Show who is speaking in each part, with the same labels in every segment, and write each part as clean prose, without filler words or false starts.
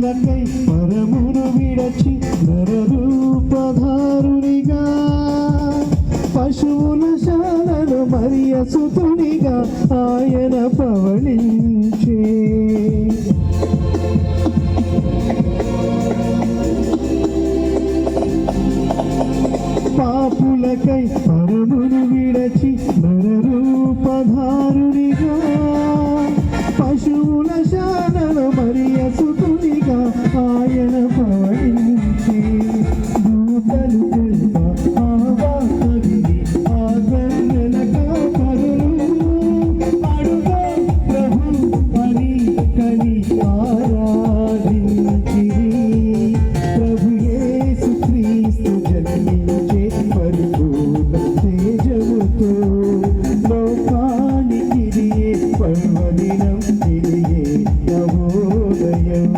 Speaker 1: పరమును విడచి నరరూపధారునిగా పశువుల శాలలో మరియ సుతునిగా ఆయన పవళించే పాపులకై పరమును విడచి నరరూపధారునిగా పశువుల శాలలో మరియ సుతునిగా ఆయన పవళించే దూతలు ఆ వాసవిని ఆ గన్నెల కాపరులు అడుగ ప్రభు అని కని ఆరాధించిరి ప్రభు యేసు క్రీస్తు జన్మించే పరిపూర్ణ తేజముతో లోకానికి ఇదియే పర్వదినం ఇదియే నవోదయం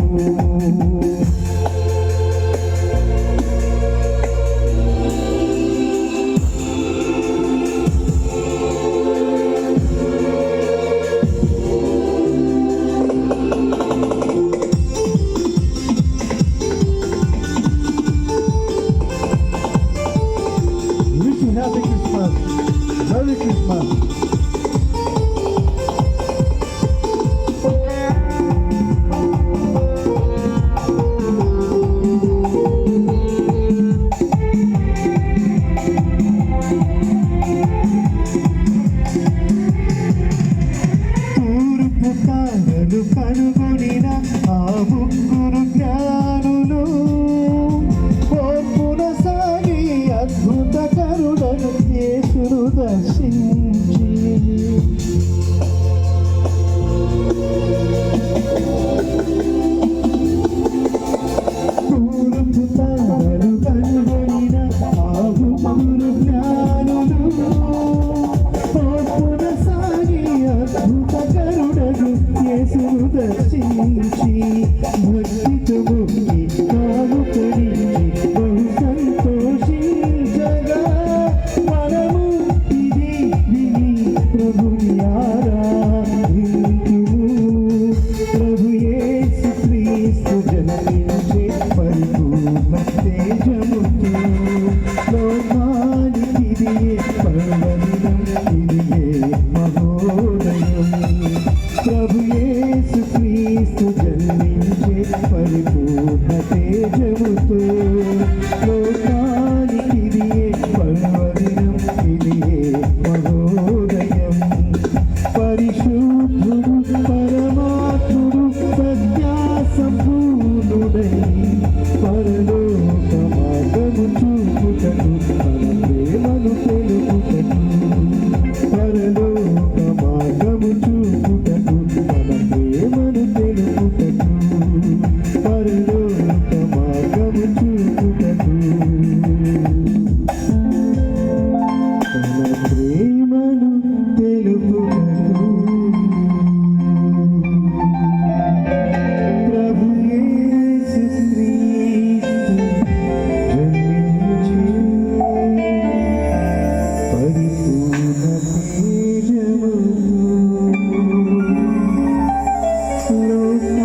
Speaker 1: Happy Christmas. Merry Christmas. తూర్పు తారలు కనుగొనిన ఆ ముగ్గురు జ్ఞానులు ఓర్పున సాగి అద్భుత కరుణను యేసును దర్శించి తూర్పు తారలు కనుగొనిన ఆ ముగ్గురు జ్ఞానులు ఓర్పున సాగి అద్భుత కరుణను యేసును దర్శించి భక్తితో ముక్తి కానుకరించి బహు సంతోషించగా మనము ఇది విని ప్రభుని ఆరాధింతుము ప్రభు యేసు క్రీస్తు జన్మించే పరిపూర్ణ తేజముతో లోకానికి ఇదియే పర్వదినం ఇదియే మహోదయం ప్రభు యేసు క్రీస్తు జన్మించే పరిపూర్ణ తేజముతో లోకానికి ఇదియే పర్వదినం ఇదియే మహోదయం పరిశుద్ధుడు పరమాత్ముడు ప్రజ్ఞా సంపూర్ణుడై పరలోక మార్గము చూపుటకు తన ప్రేమను తెలుపుటకు పరలోక మార్గము చూపుటకు తన ప్రేమను తెలుపుటకు పరలోక మార్గము చూపుటకు తన ప్రేమను తెలుపుటకు ప్రభు యేసు క్రీస్తు జన్మించి పరిపూర్ణ తేజముతో లోకానికి